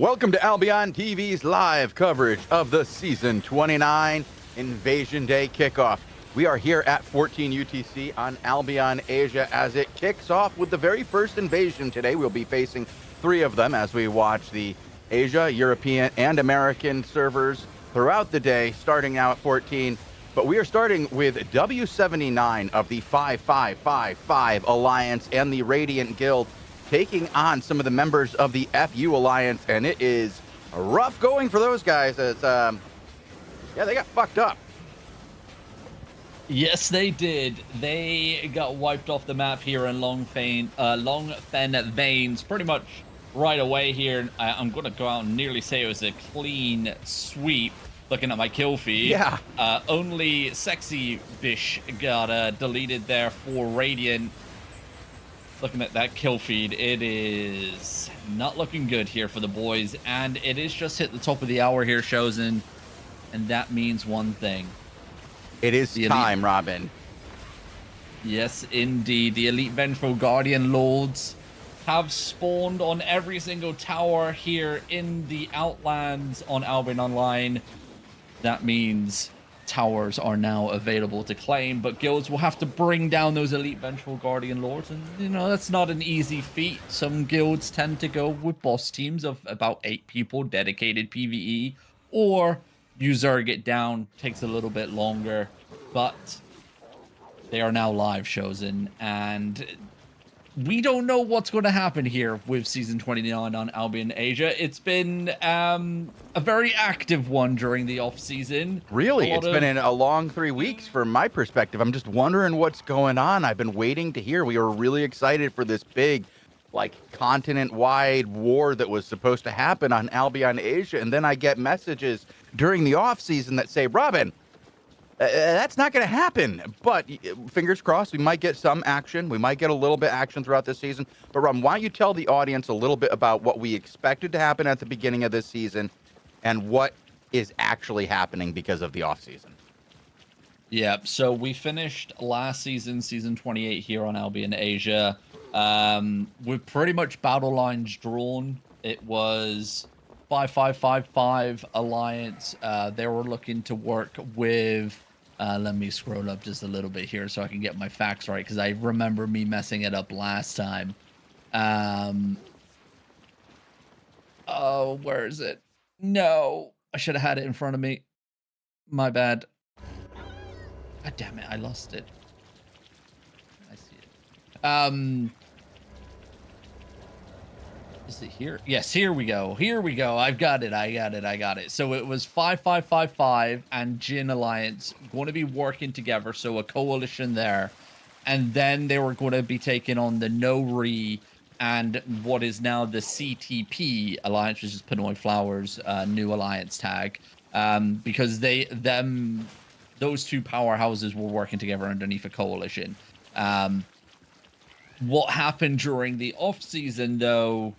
Welcome to Albion TV's live coverage of the Season 29 Invasion Day kickoff. We are here at 14 UTC on Albion Asia as it kicks off with the very first invasion today. We'll be facing 3 of them as we watch the Asia, European, and American servers throughout the day, starting now at 14. But we are starting with W79 of the 5555 Alliance and the Radiant Guild, taking on some of the members of the FU Alliance, and it is rough going for those guys as, yeah, they got fucked up. Yes, they did. They got wiped off the map here in Long Fen Veins pretty much right away here. I'm going to go out and nearly say it was a clean sweep. Looking at my kill feed, yeah. Only Sexy Bish got deleted there for Radiant. Looking at that kill feed, it is not looking good here for the boys, and it is just hit the top of the hour here, Chosen, and that means one thing. It is time, Robin. Yes, indeed. The Elite Vengeful Guardian Lords have spawned on every single tower here in the Outlands on Albion Online. That means towers are now available to claim, but guilds will have to bring down those Elite Vengeful Guardian Lords, and you know that's not an easy feat. Some guilds tend to go with boss teams of about 8 people, dedicated PvE, or you zerg it down, takes a little bit longer, but they are now live, Chosen, and we don't know what's going to happen here with Season 29 on Albion Asia. It's been a very active one during the off-season. Really? It's been a long 3 weeks from my perspective. I'm just wondering what's going on. I've been waiting to hear. We were really excited for this big, like, continent-wide war that was supposed to happen on Albion Asia, and then I get messages during the off-season that say, Robin, that's not going to happen, but fingers crossed, we might get some action. We might get a little bit action throughout this season. But Rob, why don't you tell the audience a little bit about what we expected to happen at the beginning of this season and what is actually happening because of the off season? Yeah, so we finished last season, Season 28 here on Albion Asia, with pretty much battle lines drawn. It was 5555 Alliance. They were looking to work with... let me scroll up just a little bit here so I can get my facts right, because I remember me messing it up last time. Oh, where is it? No, I should have had it in front of me. My bad. God damn it, I lost it. I see it. Is it here? Yes, here we go. Here we go. I've got it. I got it. So it was 5555 and Jin Alliance going to be working together. So a coalition there. And then they were going to be taking on the No-Re and what is now the CTP Alliance, which is Pinoy Flowers' new alliance tag. Because those two powerhouses were working together underneath a coalition. What happened during the off-season, though,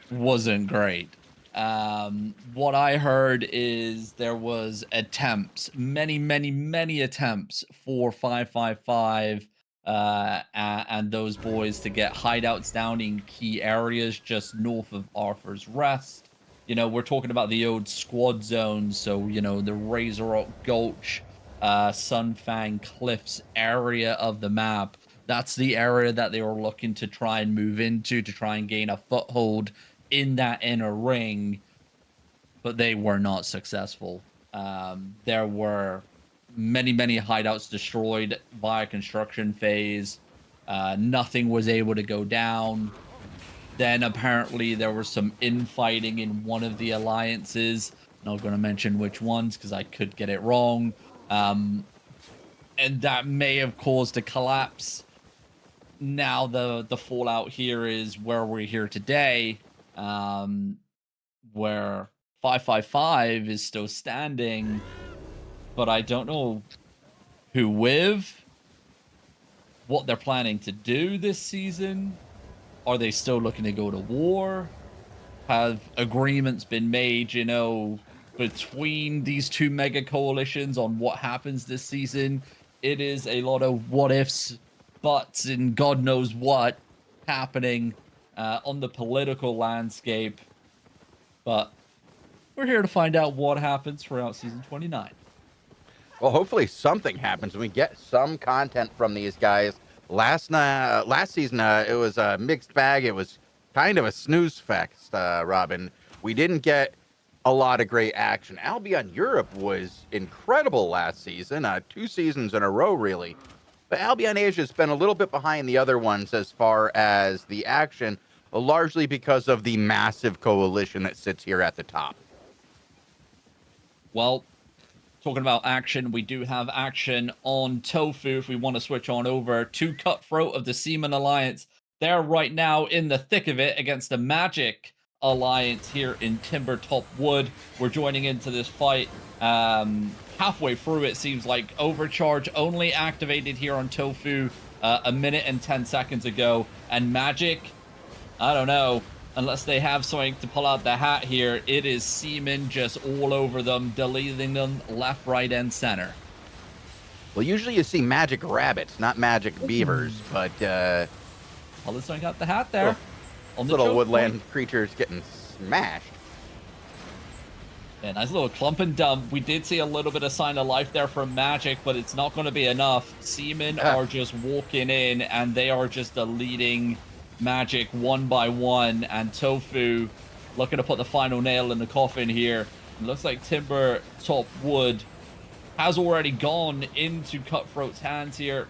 wasn't great. What I heard is there was attempts, many attempts for 555 and those boys to get hideouts down in key areas just north of Arthur's Rest. You know, we're talking about the old squad zones, so, you know, the Razor Rock Gulch, Sunfang Cliffs area of the map. That's the area that they were looking to try and move into to try and gain a foothold in that inner ring, but they were not successful. There were many hideouts destroyed via construction phase. Nothing was able to go down. Then apparently there was some infighting in one of the alliances. I'm not going to mention which ones because I could get it wrong. And that may have caused a collapse. Now the fallout here is where we're here today, where 555 is still standing, but I don't know who with, what they're planning to do this season. Are they still looking to go to war? Have agreements been made, you know, between these two mega coalitions on what happens this season? It is a lot of what ifs, buts, and God knows what happening on the political landscape. But we're here to find out what happens throughout Season 29. Well, hopefully something happens and we get some content from these guys. Last season, it was a mixed bag. It was kind of a snooze fest, Robin. We didn't get a lot of great action. Albion Europe was incredible last season, 2 seasons in a row, really. But Albion Asia's been a little bit behind the other ones as far as the action, largely because of the massive coalition that sits here at the top. Well, talking about action, we do have action on Tofu if we want to switch on over to Cutthroat of the Seaman Alliance. They're right now in the thick of it against the Magic Alliance here in Timber Top Wood. We're joining into this fight halfway through, it seems like. Overcharge only activated here on Tofu a minute and 10 seconds ago. And Magic, I don't know. Unless they have something to pull out the hat here, it is Seaman just all over them, deleting them left, right, and center. Well, usually you see magic rabbits, not magic beavers, but... Well, this one got the hat there. Little woodland creatures getting smashed. Yeah, nice little clump and dump. We did see a little bit of sign of life there from Magic, but it's not going to be enough. Seaman are just walking in, and they are just deleting Magic one by one, and Tofu looking to put the final nail in the coffin here. It looks like Timber Top Wood has already gone into Cutthroat's hands here,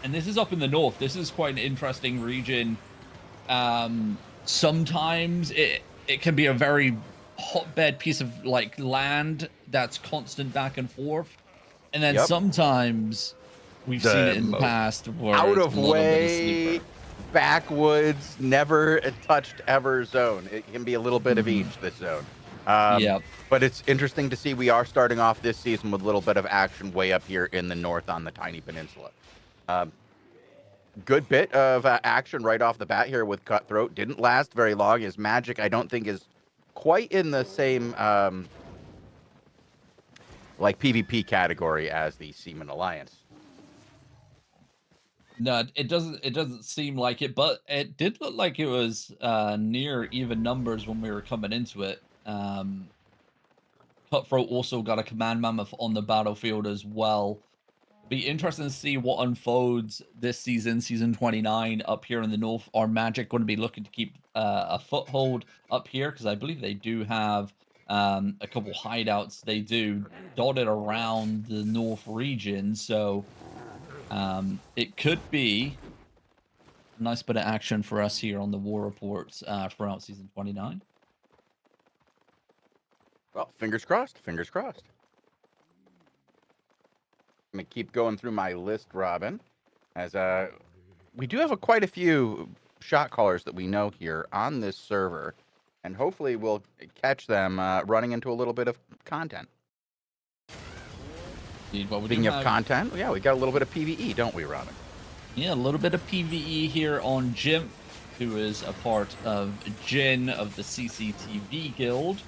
and this is up in the north. This is quite an interesting region. Sometimes it can be a very hotbed piece of like land that's constant back and forth, and then sometimes we've seen it in the past where out of way, backwoods, never touched ever zone. It can be a little bit of each, this zone. But it's interesting to see we are starting off this season with a little bit of action way up here in the north on the tiny peninsula. Good bit of action right off the bat here with Cutthroat. Didn't last very long. His Magic, I don't think, is quite in the same like PvP category as the Seaman Alliance. No, it doesn't seem like it, but it did look like it was near even numbers when we were coming into it. Cutthroat also got a command mammoth on the battlefield as well. Be interesting to see what unfolds this season, season 29 up here in the north. Are Magic going to be looking to keep a foothold up here? Because I believe they do have a couple hideouts they do dotted around the north region. So it could be a nice bit of action for us here on the war reports throughout season 29. Well, fingers crossed. Fingers crossed. I'm going to keep going through my list, Robin, as we do have quite a few shot callers that we know here on this server, and hopefully we'll catch them running into a little bit of content. Speaking of content, yeah, we got a little bit of PvE, don't we, Robin? Yeah, a little bit of PvE here on Jim, who is a part of Jin of the CCTV Guild.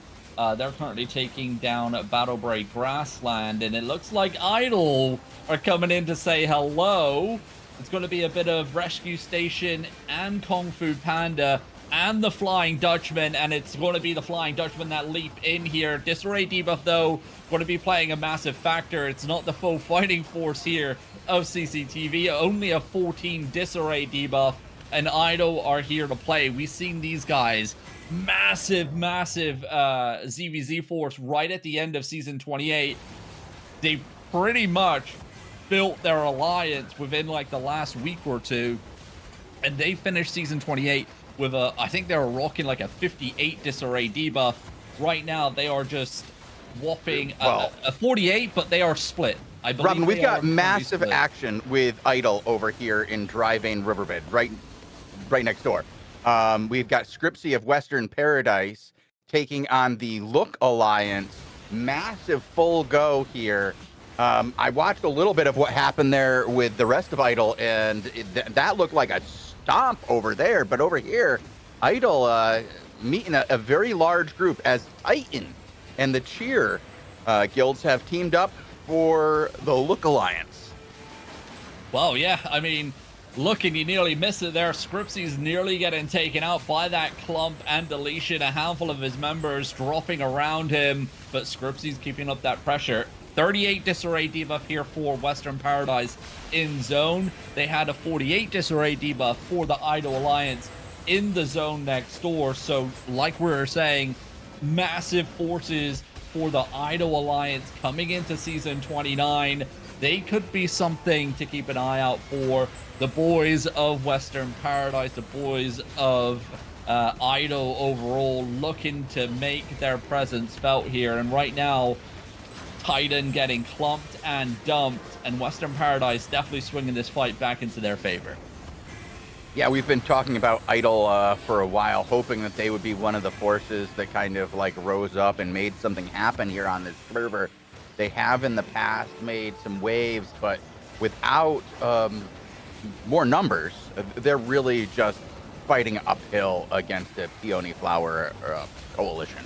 They're currently taking down Battlebreak Grassland, and it looks like Idol are coming in to say hello. It's going to be a bit of Rescue Station and Kung Fu Panda and the Flying Dutchman, and it's going to be the Flying Dutchman that leap in here. Disarray debuff, though, going to be playing a massive factor. It's not the full fighting force here of CCTV, only a 14 Disarray debuff, and Idol are here to play. We've seen these guys massive ZVZ force right at the end of season 28. They pretty much built their alliance within like the last week or two, and they finished season 28 with I think they were rocking like a 58 disarray debuff. Right now they are just whopping a 48, but they are split. I believe Robin, we've got massive action with Idol over here in Dry Vein Riverbed, right next door. We've got Scripsy of Western Paradise taking on the Look Alliance. Massive full go here. I watched a little bit of what happened there with the rest of Idol, and that looked like a stomp over there. But over here, Idol meeting a very large group as Titan and the Cheer guilds have teamed up for the Look Alliance. Well, yeah, I mean, looking, you nearly miss it there. Scripsy's nearly getting taken out by that clump and deletion. A handful of his members dropping around him, but Scripsy's keeping up that pressure. 38 disarray debuff here for Western Paradise in zone. They had a 48 disarray debuff for the Idol Alliance in the zone next door. So like we were saying, massive forces for the Idol Alliance coming into season 29. They could be something to keep an eye out for. The boys of Western Paradise, the boys of Idol overall, looking to make their presence felt here. And right now, Titan getting clumped and dumped, and Western Paradise definitely swinging this fight back into their favor. Yeah, we've been talking about Idol for a while, hoping that they would be one of the forces that kind of like rose up and made something happen here on this server. They have in the past made some waves, but without more numbers, they're really just fighting uphill against a peony flower coalition.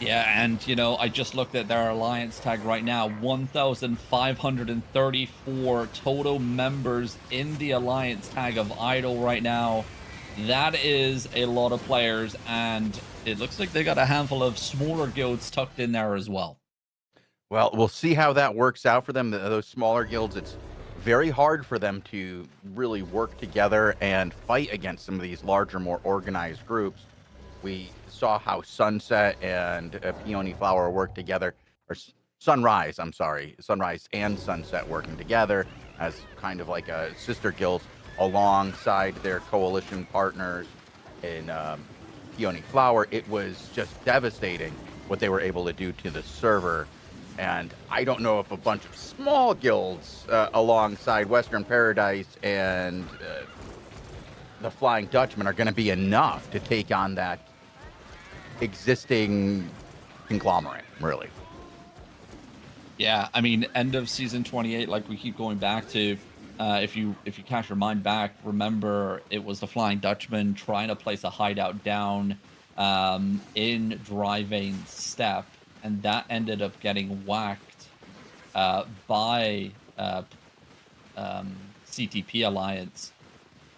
Yeah, and you know, I just looked at their alliance tag right now. 1,534 total members in the alliance tag of Idol right now. That is a lot of players, and it looks like they got a handful of smaller guilds tucked in there as well. Well, we'll see how that works out for them. Those smaller guilds, it's very hard for them to really work together and fight against some of these larger, more organized groups. We saw how Sunset and Peony Flower work together, or Sunrise, I'm sorry, Sunrise and Sunset working together as kind of like a sister guild alongside their coalition partners in Peony Flower. It was just devastating what they were able to do to the server. And I don't know if a bunch of small guilds alongside Western Paradise and the Flying Dutchman are going to be enough to take on that existing conglomerate, really. Yeah, I mean, end of season 28, like we keep going back to, if you cast your mind back, remember it was the Flying Dutchman trying to place a hideout down in Driving Step, and that ended up getting whacked by CTP Alliance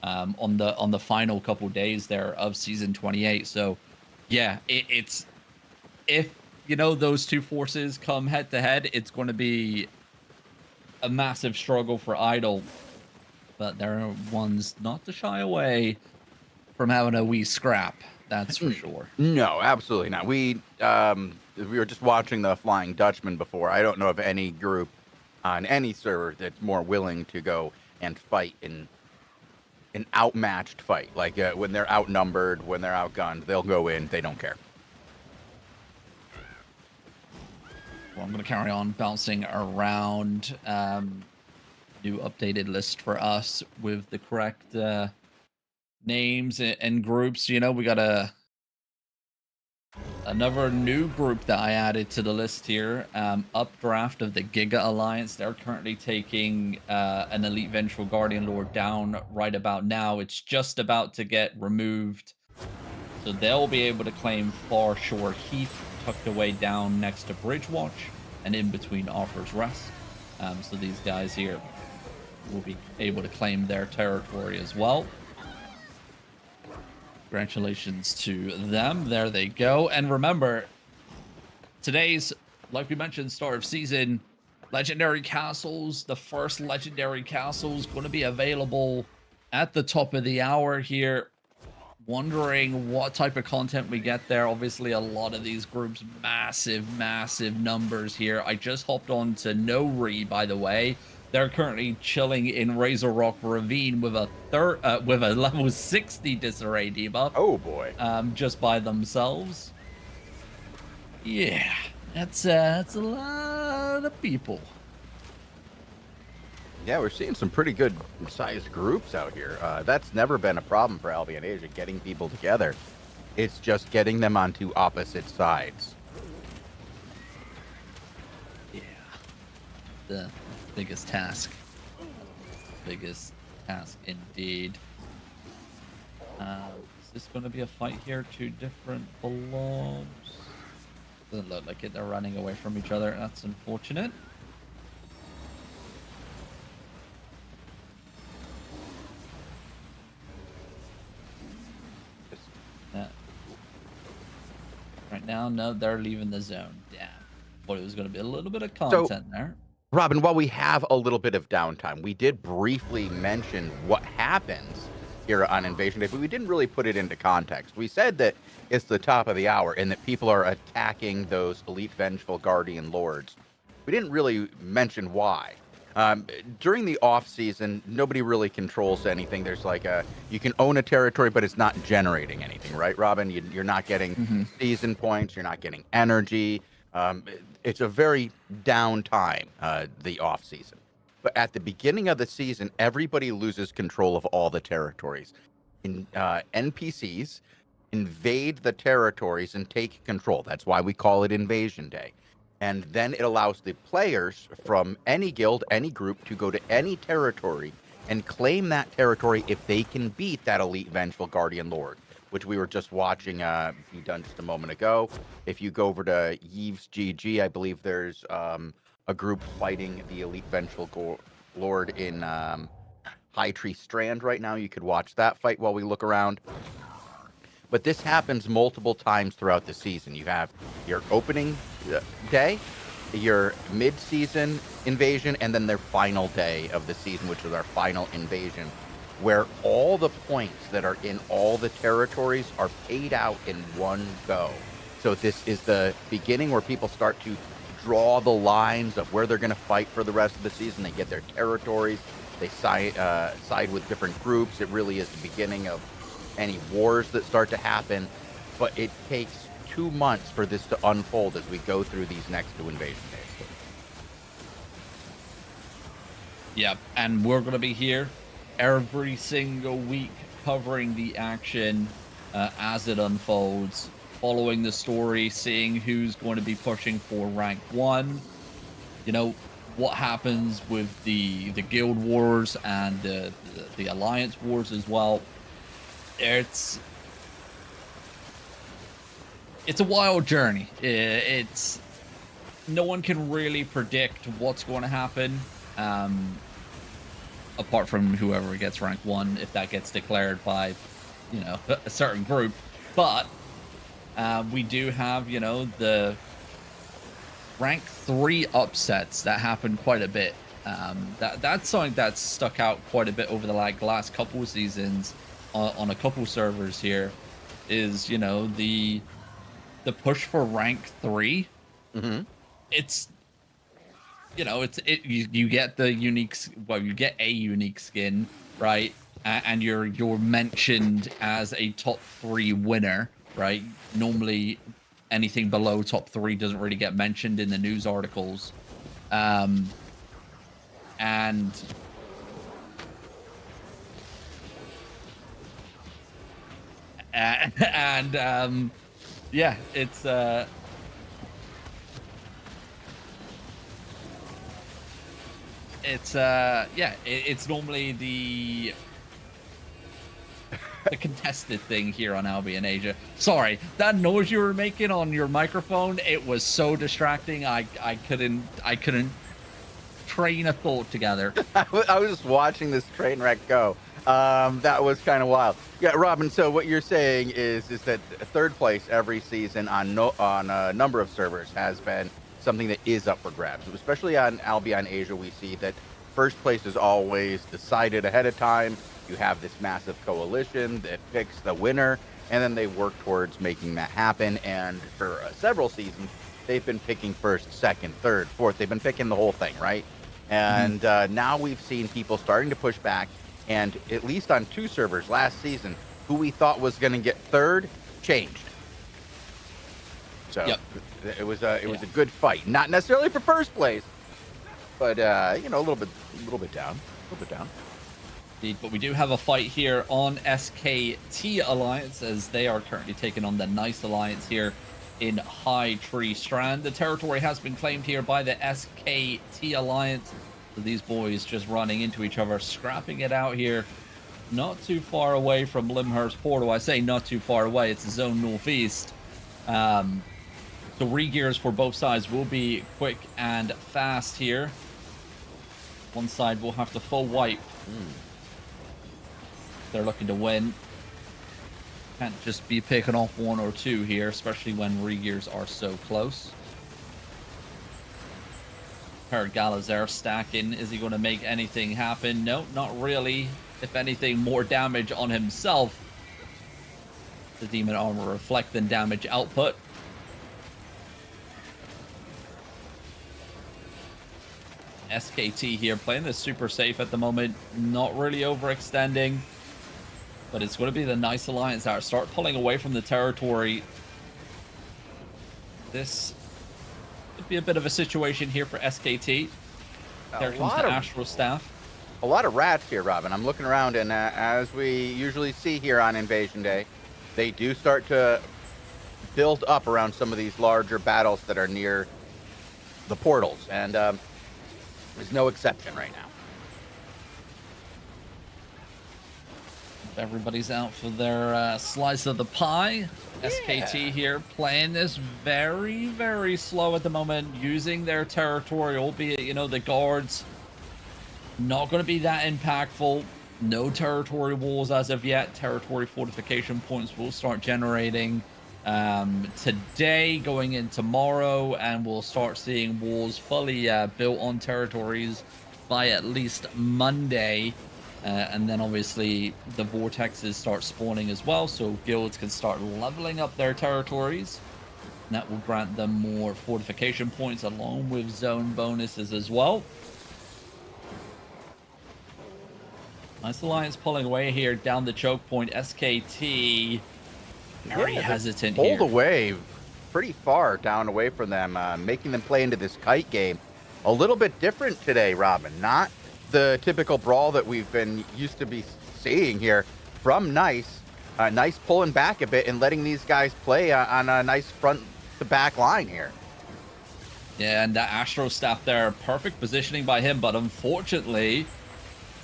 on the final couple days there of season 28. So yeah, it's, if you know those two forces come head to head, it's going to be a massive struggle for Idol, but there are ones not to shy away from having a wee scrap. That's for sure. No, absolutely not. We were just watching the Flying Dutchman before. I don't know of any group on any server that's more willing to go and fight in an outmatched fight. Like when they're outnumbered, when they're outgunned, they'll go in. They don't care. Well, I'm going to carry on bouncing around. New updated list for us with the correct names and groups. You know, we got another new group that I added to the list here. Updraft of the Giga Alliance. They're currently taking an Elite Vengeful Guardian Lord down right about now. It's just about to get removed. So they'll be able to claim Farshore Heath, tucked away down next to Bridgewatch and in between Offer's Rest. So these guys here will be able to claim their territory as well. Congratulations to them. There they go. And remember, today's, like we mentioned, start of season, legendary castles. The first legendary castle is going to be available at the top of the hour here. Wondering what type of content we get there. Obviously, a lot of these groups, massive numbers here. I just hopped on to Nori, by the way. They're currently chilling in Razor Rock Ravine with a level 60 disarray debuff. Oh boy! Just by themselves. Yeah, that's a lot of people. Yeah, we're seeing some pretty good sized groups out here. That's never been a problem for Albion Asia, getting people together. It's just getting them onto opposite sides. Yeah. The biggest task. Biggest task indeed. Is this going to be a fight here? Two different blobs. Doesn't look like it. They're running away from each other. That's unfortunate. now. No, they're leaving the zone. Damn. But it was going to be a little bit of So, content there. Robin, while we have a little bit of downtime, we did briefly mention what happens here on Invasion Day, but we didn't really put it into context. We said that it's the top of the hour and that people are attacking those elite vengeful guardian lords. We didn't really mention why. During the off season, nobody really controls anything. There's like you can own a territory, but it's not generating anything, right, Robin? You're not getting Mm-hmm. season points. You're not getting energy. It's a very down time, the off season. But at the beginning of the season, everybody loses control of all the territories. NPCs invade the territories and take control. That's why we call it Invasion Day. And then it allows the players from any guild, any group to go to any territory and claim that territory if they can beat that elite vengeful guardian lord, which we were just watching be done just a moment ago. If you go over to Yves GG, I believe there's a group fighting the elite vengeful lord in High Tree Strand right now. You could watch that fight while we look around. But this happens multiple times throughout the season. You have your opening day, your mid-season invasion, and then their final day of the season, which is our final invasion, where all the points that are in all the territories are paid out in one go. So this is the beginning where people start to draw the lines of where they're going to fight for the rest of the season. They get their territories. They side with different groups. It really is the beginning of any wars that start to happen, but it takes 2 months for this to unfold as we go through these next 2 invasion days. Yep, and we're going to be here every single week covering the action as it unfolds, following the story, seeing who's going to be pushing for rank 1, you know, what happens with the guild wars and the alliance wars as well. It's a wild journey. It's no one can really predict what's going to happen, apart from whoever gets rank 1, if that gets declared by, you know, a certain group. But we do have, you know, the rank 3 upsets that happen quite a bit. That's something that's stuck out quite a bit over the last couple of seasons. On a couple servers here, is, you know, the push for rank 3. Mm-hmm. It's, you know, you get the unique, well, you get a unique skin, right? And you're mentioned as a top 3 winner, right? Normally anything below top 3 doesn't really get mentioned in the news articles, and yeah, it's it's normally the contested thing here on Albion Asia. Sorry, that noise you were making on your microphone, it was so distracting. I couldn't train a thought together. I was just watching this train wreck go. That was kind of wild. Yeah, Robin. So what you're saying is that 3rd place every season on a number of servers has been something that is up for grabs. Especially on Albion Asia, we see that 1st place is always decided ahead of time. You have this massive coalition that picks the winner, and then they work towards making that happen. And for several seasons, they've been picking 1st, 2nd, 3rd, 4th. They've been picking the whole thing, right? And now we've seen people starting to push back. And at least on 2 servers last season, who we thought was going to get 3rd changed. So yep. it was a good fight, not necessarily for 1st place, but you know, a little bit down. Indeed, but we do have a fight here on SKT Alliance, as they are currently taking on the Nice Alliance here in High Tree Strand. The territory has been claimed here by the SKT Alliance. So these boys just running into each other, scrapping it out here. Not too far away from Limhurst Portal. I say not too far away. It's the zone northeast. So re-gears for both sides will be quick and fast here. One side will have to full wipe. They're looking to win. Can't just be picking off 1 or 2 here, especially when re-gears are so close. Heard Gala's there stacking. Is he going to make anything happen? No, not really. If anything, more damage on himself. The Demon Armor reflect than damage output. SKT here playing this super safe at the moment. Not really overextending. But it's going to be the Nice Alliance that start pulling away from the territory. This could be a bit of a situation here for SKT. There comes the Astral Staff. A lot of rats here, Robin. I'm looking around, and as we usually see here on Invasion Day, they do start to build up around some of these larger battles that are near the portals. And there's no exception right now. Everybody's out for their slice of the pie. Yeah. SKT here playing this very, very slow at the moment, using their territory, albeit, you know, the guards not going to be that impactful. No territory walls as of yet. Territory fortification points will start generating today, going in tomorrow, and we'll start seeing walls fully built on territories by at least Monday. And then obviously the vortexes start spawning as well, so guilds can start leveling up their territories. And that will grant them more fortification points along with zone bonuses as well. Nice Alliance pulling away here down the choke point. SKT very hesitant here. Pulled away pretty far down away from them, making them play into this kite game. A little bit different today, Robin. Not the typical brawl that we've been used to be seeing here from Nice. Nice pulling back a bit and letting these guys play on a nice front to back line here. Yeah, and that Astro Staff there, perfect positioning by him, but unfortunately,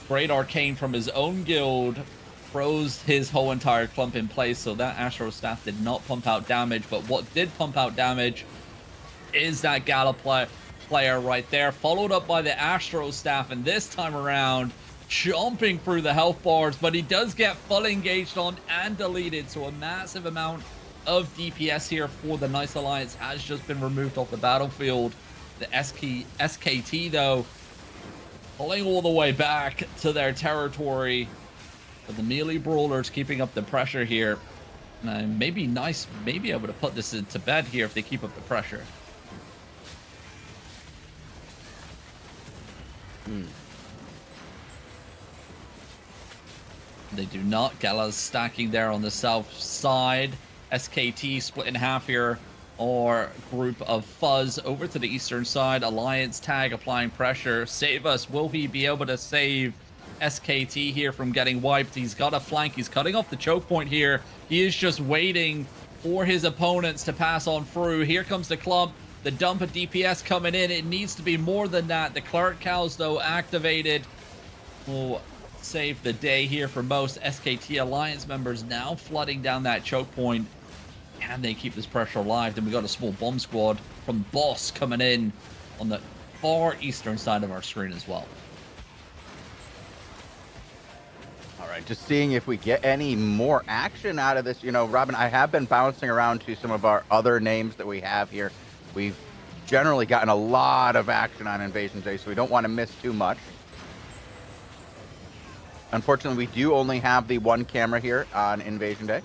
Great Arcane from his own guild froze his whole entire clump in place, so that Astro Staff did not pump out damage, but what did pump out damage is that Gala player right there, followed up by the Astro Staff, and this time around jumping through the health bars, but he does get full engaged on and deleted, so a massive amount of DPS here for the Nice Alliance has just been removed off the battlefield. The SKT though pulling all the way back to their territory, but the melee brawlers keeping up the pressure here. Maybe Nice may be able to put this into bed here if they keep up the pressure. They do not. Gala's stacking there on the south side. SKT split in half here, or group of Fuzz over to the eastern side. Alliance tag applying pressure. Save us. Will he be able to save SKT here from getting wiped? He's got a flank. He's cutting off the choke point here. He is just waiting for his opponents to pass on through. Here comes the clump. The dump of DPS coming in. It needs to be more than that. The Cleric Cows, though, activated will save the day here for most SKT Alliance members. Now flooding down that choke point. Can they keep this pressure alive? Then we got a small bomb squad from Boss coming in on the far eastern side of our screen as well. All right, just seeing if we get any more action out of this. You know, Robin, I have been bouncing around to some of our other names that we have here. We've generally gotten a lot of action on Invasion Day, so we don't want to miss too much. Unfortunately, we do only have the one camera here on Invasion Day.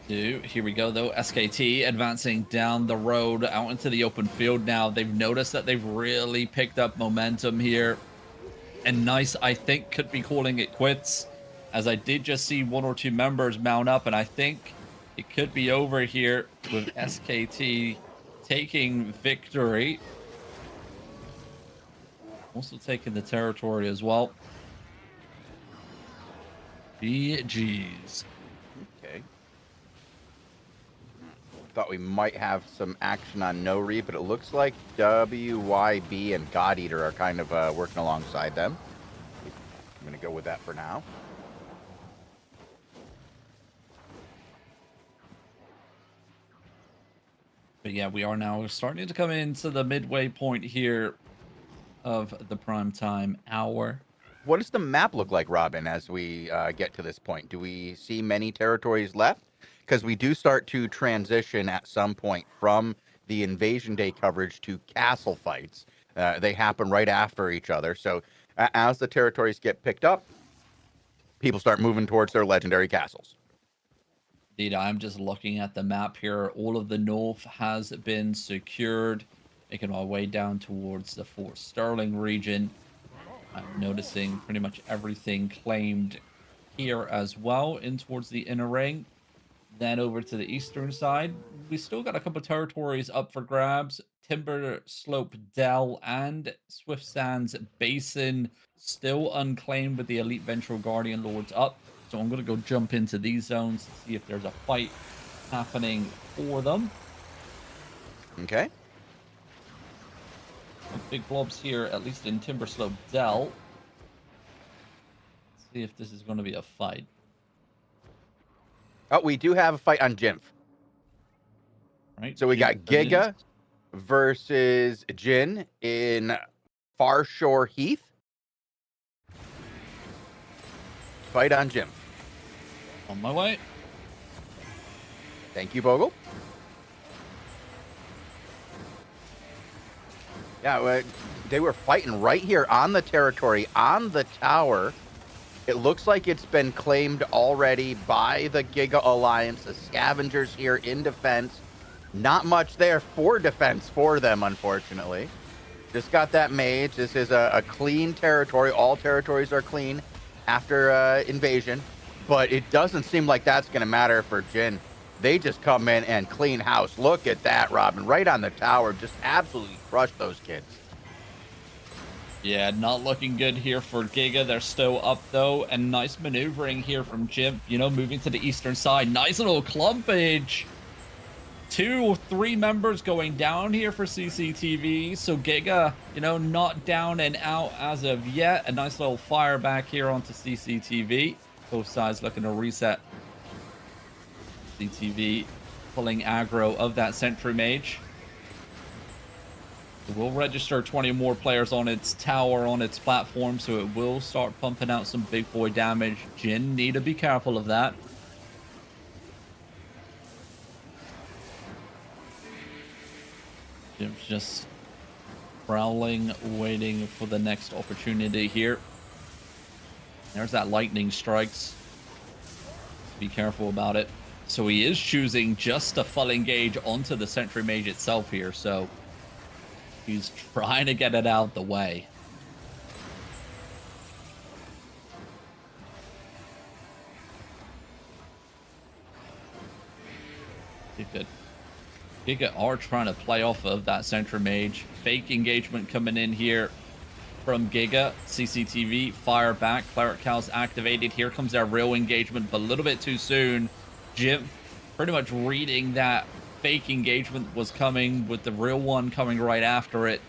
Here we go, though. SKT advancing down the road out into the open field now. They've noticed that they've really picked up momentum here. And Nice, I think, could be calling it quits, as I did just see 1 or 2 members mount up, and I think it could be over here with SKT taking victory. Also taking the territory as well. GG's. Okay. Thought we might have some action on No Re, but it looks like WYB and God Eater are kind of working alongside them. I'm going to go with that for now. But yeah, we are now starting to come into the midway point here of the primetime hour. What does the map look like, Robin, as we get to this point? Do we see many territories left? Because we do start to transition at some point from the Invasion Day coverage to castle fights. They happen right after each other. So as the territories get picked up, people start moving towards their legendary castles. Indeed, I'm just looking at the map here. All of the north has been secured. Making my way down towards the Fort Sterling region. I'm noticing pretty much everything claimed here as well, in towards the inner ring. Then over to the eastern side, we still got a couple territories up for grabs. Timber Slope Dell and Swift Sands Basin still unclaimed with the Elite Ventral Guardian Lords up. So I'm going to go jump into these zones to see if there's a fight happening for them. Okay. Big blobs here, at least in Timber Slope Dell. Let's see if this is going to be a fight. Oh, we do have a fight on Jimf. Right. So we got Giga versus Jin in Farshore Heath. Fight on Jimf. On my way. Thank you, Bogle. Yeah, they were fighting right here on the territory, on the tower. It looks like it's been claimed already by the Giga Alliance. The scavengers here in defense. Not much there for defense for them, unfortunately. Just got that mage. This is a clean territory. All territories are clean after invasion. But it doesn't seem like that's going to matter for Jin. They just come in and clean house. Look at that, Robin. Right on the tower. Just absolutely crush those kids. Yeah, not looking good here for Giga. They're still up, though. And nice maneuvering here from Jim. You know, moving to the eastern side. Nice little clumpage. 2 or 3 members going down here for CCTV. So Giga, you know, not down and out as of yet. A nice little fire back here onto CCTV. Both sides looking to reset. CCTV pulling aggro of that Sentry Mage. It will register 20 more players on its tower, on its platform, so it will start pumping out some big boy damage. Jin need to be careful of that. Jin's just prowling, waiting for the next opportunity here. There's that lightning strikes. Be careful about it. So he is choosing just to full engage onto the Sentry Mage itself here, so he's trying to get it out the way. Giga are trying to play off of that Sentry Mage. Fake engagement coming in here from Giga. CCTV, fire back. Cleric Cal's activated. Here comes our real engagement, but a little bit too soon. Jim pretty much reading that fake engagement was coming, with the real one coming right after it.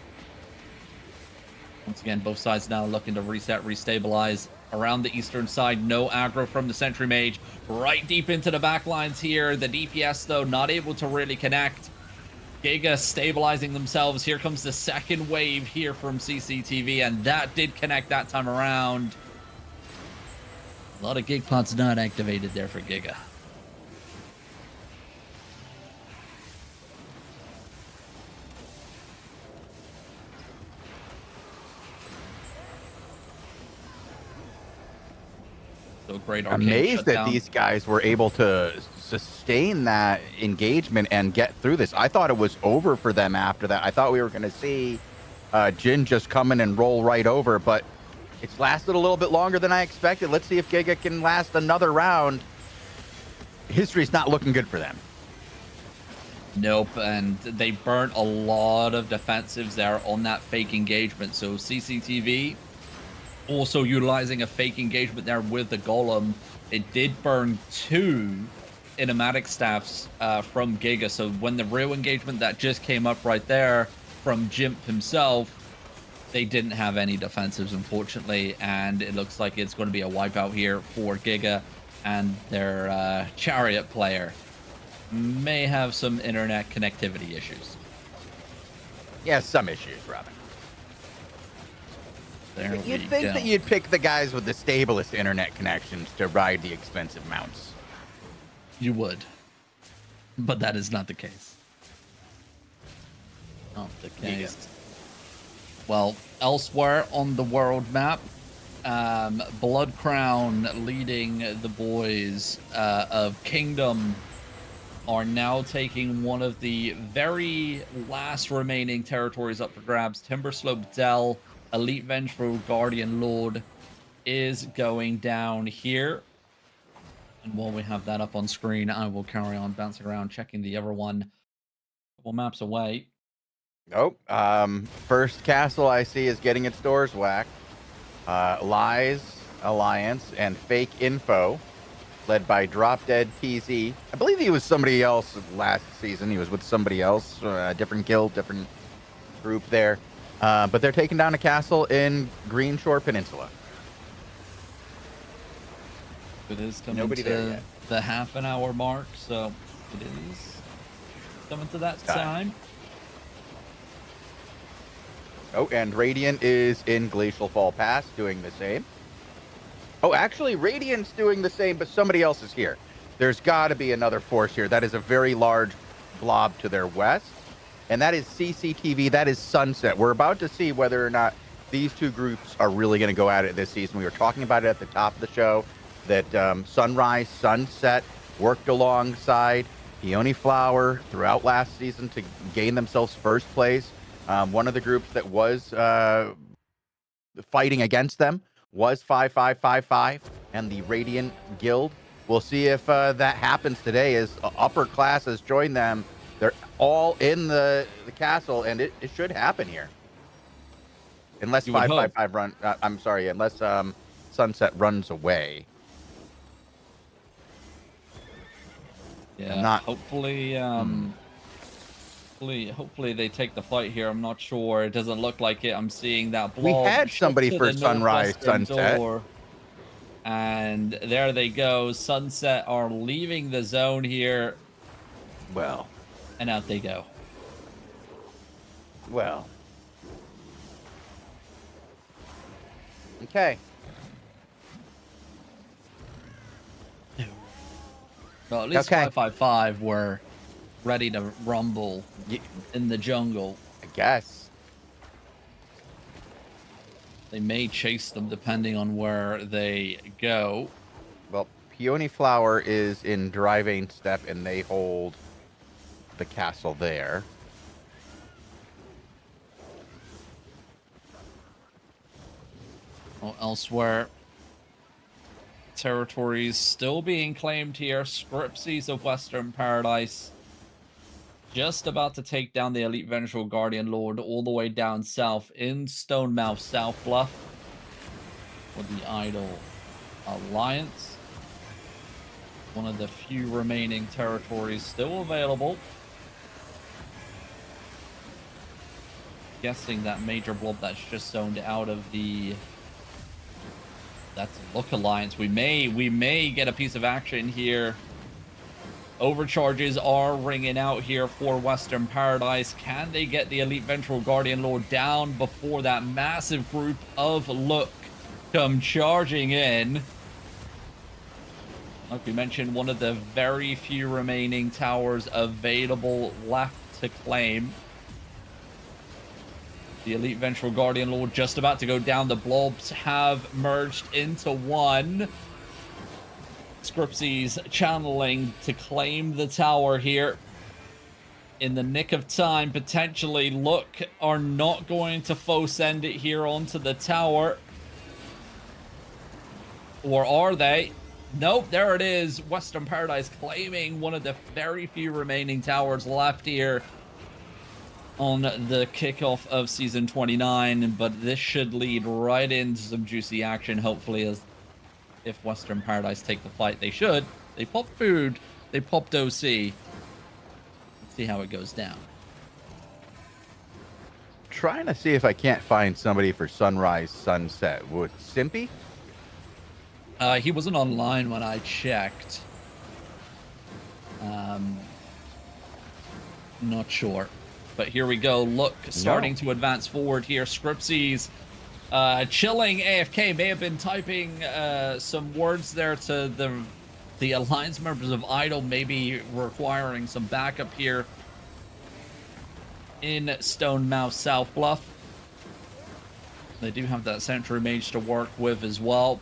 Once again, both sides now looking to reset, restabilize. Around the eastern side, no aggro from the Sentry Mage. Right deep into the back lines here. The DPS, though, not able to really connect. Giga stabilizing themselves. Here comes the second wave here from CCTV, and that did connect that time around. A lot of gig pods not activated there for Giga. So great. Amazed that these guys were able to sustain that engagement and get through this. I thought it was over for them after that. I thought we were going to see Jin just come in and roll right over, but it's lasted a little bit longer than I expected. Let's see if Giga can last another round. History's not looking good for them. Nope, and they burnt a lot of defensives there on that fake engagement. So CCTV also utilizing a fake engagement there with the Golem. It did burn 2 Inematic staffs from Giga. So when the real engagement that just came up right there from Jimp himself, they didn't have any defensives, unfortunately, and it looks like it's going to be a wipeout here for Giga, and their Chariot player may have some internet connectivity issues. Yeah, some issues, Robin. There You'd we think go. that you'd pick the guys with the stablest internet connections to ride the expensive mounts. You would. But that is not the case. Not the case. Giga. Well, elsewhere on the world map, Blood Crown leading the boys of Kingdom are now taking one of the very last remaining territories up for grabs. Timberslope Dell, Elite Vengeful Guardian Lord is going down here. And while we have that up on screen, I will carry on bouncing around, checking the other one. A couple maps away. Nope. First castle I see is getting its doors whacked. Lies Alliance and Fake Info, led by Drop Dead TZ. I believe he was somebody else last season. He was with somebody else, different guild, different group there. But they're taking down a castle in Green Shore Peninsula. It is coming Nobody there to yet. the half an hour mark, so it is coming to that time. Oh, and Radiant is in Glacial Fall Pass doing the same. Oh, actually, Radiant's doing the same, but somebody else is here. There's got to be another force here. That is a very large blob to their west. And that is CCTV. That is Sunset. We're about to see whether or not these two groups are really going to go at it this season. We were talking about it at the top of the show, that Sunrise, Sunset worked alongside Peony Flower throughout last season to gain themselves first place. One of the groups that was fighting against them was 5555 and the Radiant Guild. We'll see if that happens today as upper class has joined them. They're all in the castle, and it should happen here. Unless 555 run, I'm sorry, unless Sunset runs away. Yeah, hopefully, hopefully they take the fight here. I'm not sure. It doesn't look like it. I'm seeing that blob. We had somebody for Sunrise, Sunset. And there they go. Sunset are leaving the zone here. Well. And out they go. Well. Okay. Well, at least 555 were ready to rumble in the jungle. I guess. They may chase them depending on where they go. Well, Peony Flower is in Driving Step, and they hold the castle there. Well, elsewhere, territories still being claimed here. Scripsies of Western Paradise just about to take down the Elite Vengeful Guardian Lord all the way down south in Stonemouth South Bluff for the Idle Alliance. One of the few remaining territories still available. Guessing that major blob that's just zoned out of the... That's Look Alliance. We may get a piece of action here. Overcharges are ringing out here for Western Paradise. Can they get the Elite Vengeful Guardian Lord down before that massive group of Look come charging in? Like we mentioned, one of the very few remaining towers available left to claim. The Elite Vengeful Guardian Lord just about to go down. The blobs have merged into one. Scripsies channeling to claim the tower here. In the nick of time, potentially. Look, are not going to faux send it here onto the tower. Or are they? Nope, there it is. Western Paradise claiming one of the very few remaining towers left here on the kickoff of Season 29, but this should lead right into some juicy action, hopefully, as if Western Paradise take the fight. They should. They popped food. They popped OC. Let's see how it goes down. Trying to see if I can't find somebody for Sunrise, Sunset. Would Simpy? He wasn't online when I checked. Not sure. But here we go. Look, starting to advance forward here. Scripsies Chilling AFK may have been typing some words there to the alliance members of Idle, maybe requiring some backup here in Stone Mouse South Bluff. They do have that Sentry Mage to work with as well.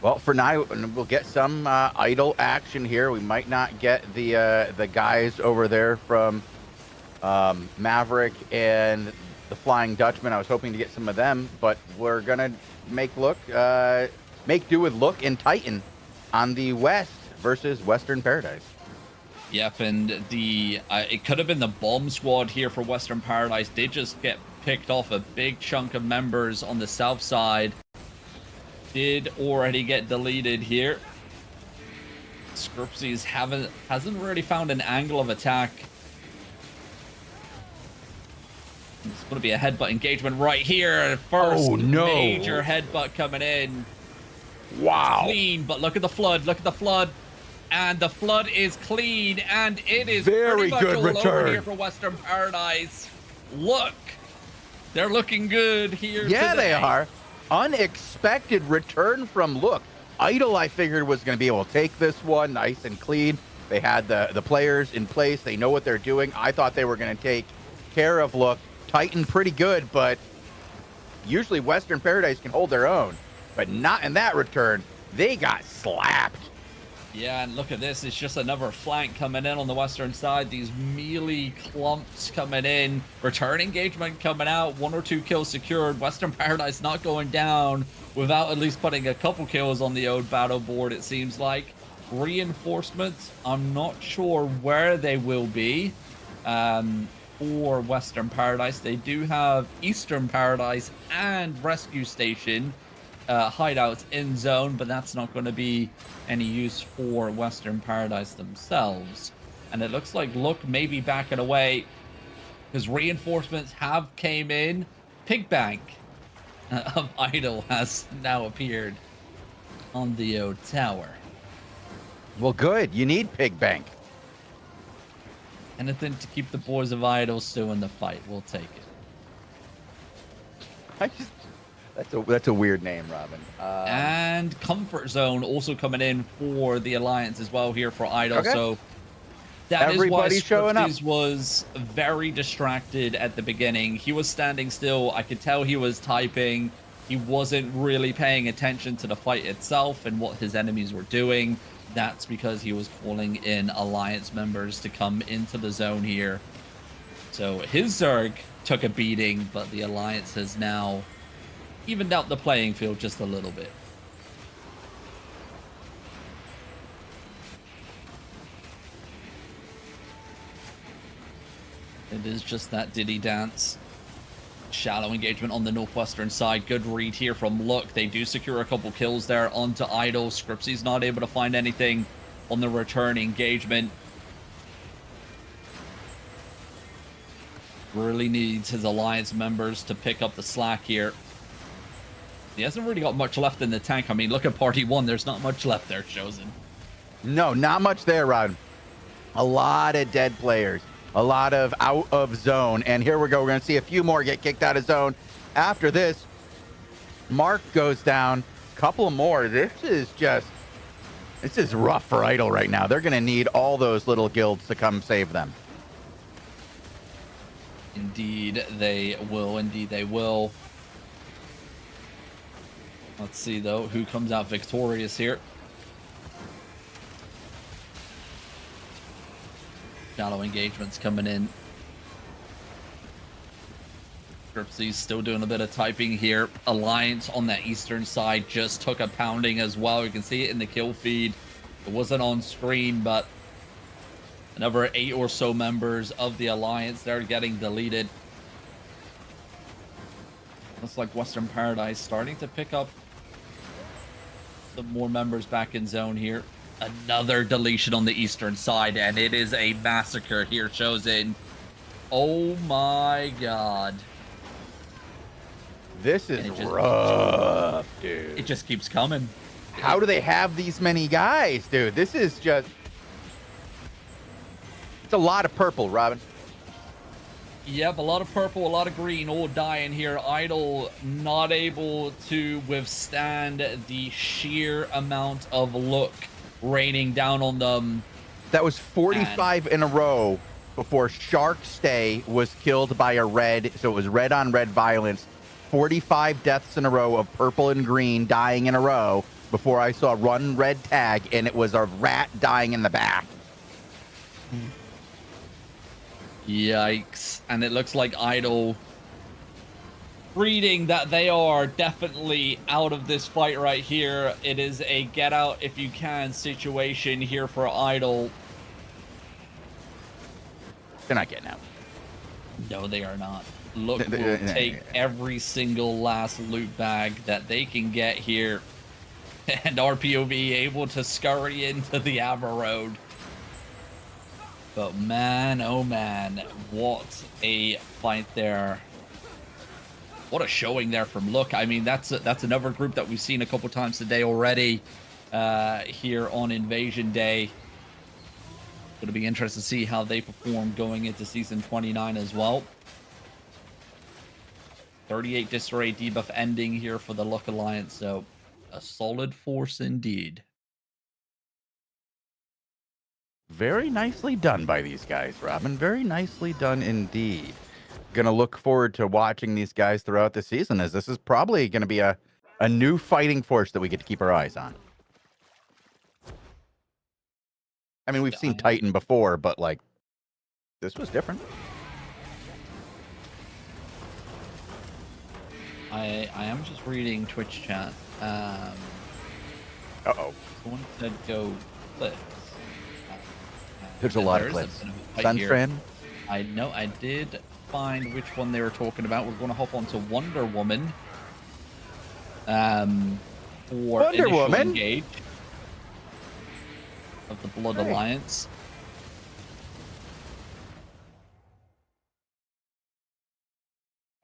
Well, for now, we'll get some Idle action here. We might not get the guys over there from Maverick and the Flying Dutchman. I was hoping to get some of them, but we're gonna make do with Look and Titan on the West versus Western Paradise. Yep, and it could have been the bomb squad here for Western Paradise. They just get picked off a big chunk of members on the south side. Did already get deleted here. Scripsies hasn't really found an angle of attack. It's going to be a headbutt engagement right here. First major headbutt coming in. Wow. It's clean, but look at the flood. Look at the flood. And the flood is clean, and it is very pretty much good all return over here for Western Paradise. Look, they're looking good here. Yeah, today. they are. Unexpected return from Look. Idle, I figured, was going to be able to take this one nice and clean. They had the players in place. They know what they're doing. I thought they were going to take care of Look. Titan pretty good, but usually Western Paradise can hold their own, but not in that return. They got slapped. Yeah, and look at this. It's just another flank coming in on the western side. These melee clumps coming in. Return engagement coming out. 1 or 2 kills secured. Western Paradise not going down without at least putting a couple kills on the old battle board, it seems like. Reinforcements, I'm not sure where they will be for Western Paradise. They do have Eastern Paradise and Rescue Station hideouts in zone, but that's not going to be any use for Western Paradise themselves. And it looks like Look may be backing away because reinforcements have came in. Pigbank of Idle has now appeared on the old tower. Well, good. You need Pigbank. Anything to keep the boys of Idle still in the fight. We'll take it. That's a weird name, Robin. And Comfort Zone also coming in for the Alliance as well here for Idle. Okay. So that Everybody's is why showing up. Scripsies was very distracted at the beginning. He was standing still. I could tell he was typing. He wasn't really paying attention to the fight itself and what his enemies were doing. That's because he was calling in Alliance members to come into the zone here. So his Zerg took a beating, but the Alliance has now evened out the playing field just a little bit. It is just that Diddy dance. Shallow engagement on the northwestern side. Good read here from Look. They do secure a couple kills there onto Idle. Scripsy's not able to find anything on the return engagement. Really needs his Alliance members to pick up the slack here. He hasn't really got much left in the tank. I mean, look at Party 1. There's not much left there, Chosen. No, not much there, Rod. A lot of dead players. A lot of out of zone. And here we go. We're going to see a few more get kicked out of zone. After this, Mark goes down. Couple more. This is rough for Idle right now. They're going to need all those little guilds to come save them. Indeed, they will. Indeed, they will. Let's see, though, who comes out victorious here. Shallow engagements coming in. Scripsy's still doing a bit of typing here. Alliance on that eastern side just took a pounding as well. You can see it in the kill feed. It wasn't on screen, but another 8 or so members of the Alliance, they're getting deleted. Looks like Western Paradise starting to pick up some more members back in zone here. Another deletion on the eastern side, and it is a massacre here, Chosen. Oh my god. This is rough, dude. It just keeps coming. How do they have these many guys, dude? This is just... It's a lot of purple, Robin. Yep, a lot of purple, a lot of green, all dying here. Idle not able to withstand the sheer amount of look raining down on them. That was And 45 in a row before Shark Stay was killed by a red. So it was red on red violence. 45 deaths in a row of purple and green dying in a row before I saw run red tag, and it was a rat dying in the back. yikes. And it looks like Idle reading that they are definitely out of this fight right here. It is a get out if you can situation here for Idle. They're not getting out. No, they are not. Look, will take every single last loot bag that they can get here. And RPOV able to scurry into the Ava Road. But man, oh man, what a fight there. What a showing there from Look. I mean, that's another group that we've seen a couple times today already here on Invasion Day. It'll be interesting to see how they perform going into Season 29 as well. 38 Disarray debuff ending here for the Look Alliance, so a solid force indeed. Very nicely done by these guys, Robin. Very nicely done indeed. Going to look forward to watching these guys throughout the season, as this is probably going to be a new fighting force that we get to keep our eyes on. I mean, we've seen Titan before, but like, this was different. I am just reading Twitch chat. Uh-oh. Someone said go clips. There's a lot of clips. Sunstrand? I know, I did find which one they were talking about. We're going to hop onto Wonder Woman. For Wonder Woman? Engage of the Blood Alliance.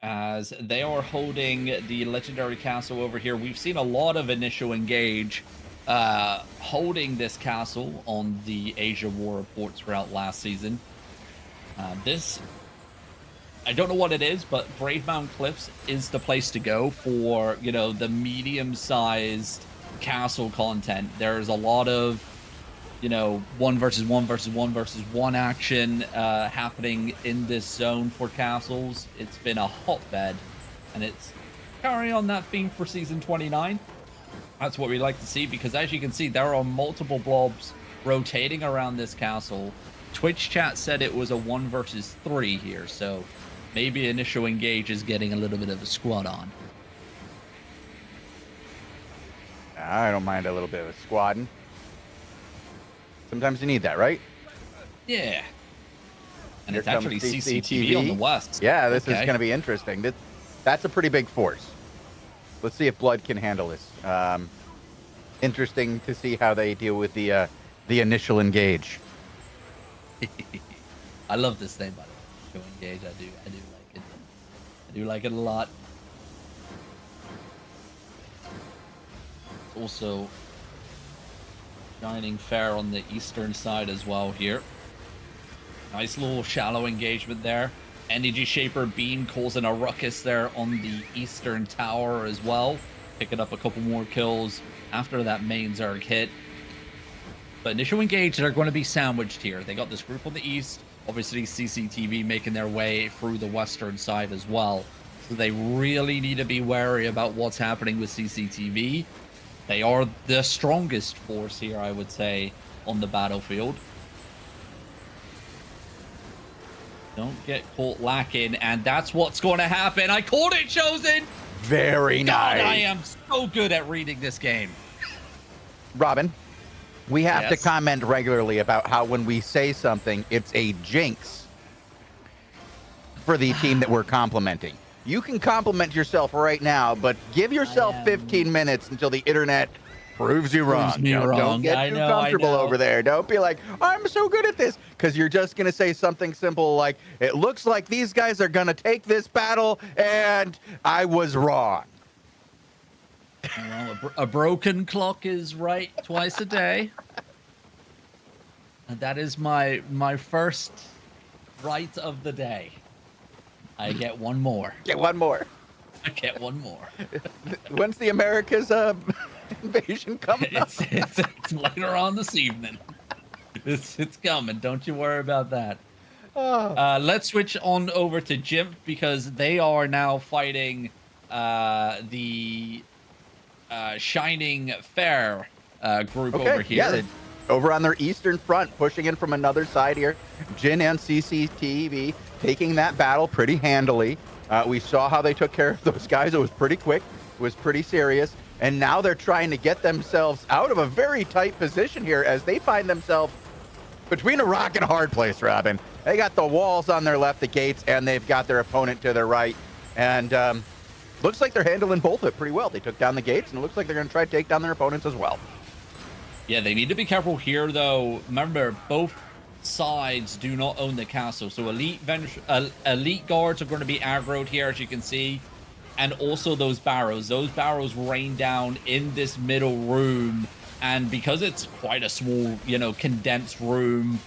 As they are holding the legendary castle over here. We've seen a lot of initial engage holding this castle on the Asia War reports throughout last season. This, I don't know what it is, but Brave Mountain Cliffs is the place to go for, you know, the medium-sized castle content. There's a lot of, you know, 1 versus 1 versus 1 versus 1 action happening in this zone for castles. It's been a hotbed, and it's carrying on that theme for Season 29. That's what we like to see, because as you can see, there are multiple blobs rotating around this castle. Twitch chat said it was a 1 versus 3 here, so maybe initial engage is getting a little bit of a squad on. I don't mind a little bit of a squadding. Sometimes you need that, right? Yeah. And Here it's actually CCTV on the west. Yeah, this is going to be interesting. That's a pretty big force. Let's see if Blood can handle this. Interesting to see how they deal with the initial engage. I love this thing, by the way. Show engage, I do like it. I do like it a lot. Also shining fair on the eastern side as well here. Nice little shallow engagement there. Energy Shaper Beam causing a ruckus there on the eastern tower as well. Picking up a couple more kills after that main Zerg hit. But initial engage, they're going to be sandwiched here. They got this group on the east. Obviously, CCTV making their way through the western side as well. So they really need to be wary about what's happening with CCTV. They are the strongest force here, I would say, on the battlefield. Don't get caught lacking, and that's what's going to happen. I called it, Chosen! Very nice. God, I am so good at reading this game. Robin, we have to comment regularly about how when we say something, it's a jinx for the team that we're complimenting. You can compliment yourself right now, but give yourself 15 minutes until the internet proves you wrong. Don't get too comfortable over there. Don't be like, I'm so good at this, because you're just going to say something simple like, it looks like these guys are going to take this battle, and I was wrong. Well, a broken clock is right twice a day. And that is my first right of the day. I get one more. Get one more. I get one more. When's the America's invasion coming up? It's later on this evening. It's coming. Don't you worry about that. Oh. Let's switch on over to Jimp because they are now fighting the Shining Fair group over here. Yeah, over on their eastern front, pushing in from another side here. Jin and CCTV taking that battle pretty handily. We saw how they took care of those guys. It was pretty quick. It was pretty serious. And now they're trying to get themselves out of a very tight position here as they find themselves between a rock and a hard place, Robin. They got the walls on their left, the gates, and they've got their opponent to their right. And looks like they're handling both of it pretty well. They took down the gates, and it looks like they're going to try to take down their opponents as well. Yeah, they need to be careful here, though. Remember, both sides do not own the castle. So elite guards are going to be aggroed here, as you can see. And also those barrows. Those barrows rain down in this middle room. And because it's quite a small, condensed room,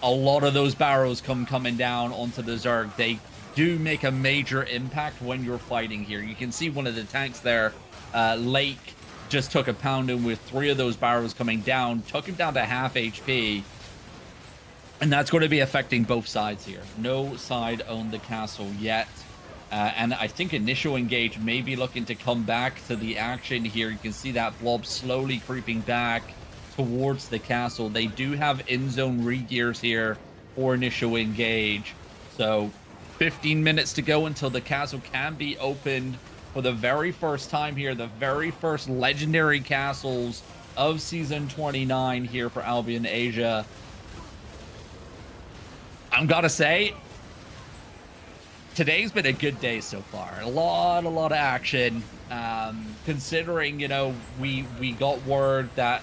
a lot of those barrows coming down onto the Zerg. They do make a major impact when you're fighting here. You can see one of the tanks there, Lake, just took a pounding with 3 of those barrows coming down, took him down to half HP. And that's going to be affecting both sides here. No side owned the castle yet. And I think initial engage may be looking to come back to the action here. You can see that blob slowly creeping back towards the castle. They do have in-zone re-gears here for initial engage. So 15 minutes to go until the castle can be opened for the very first time here. The very first legendary castles of Season 29 here for Albion Asia. I'm gotta say, today's been a good day so far. A lot of action. Considering, we got word that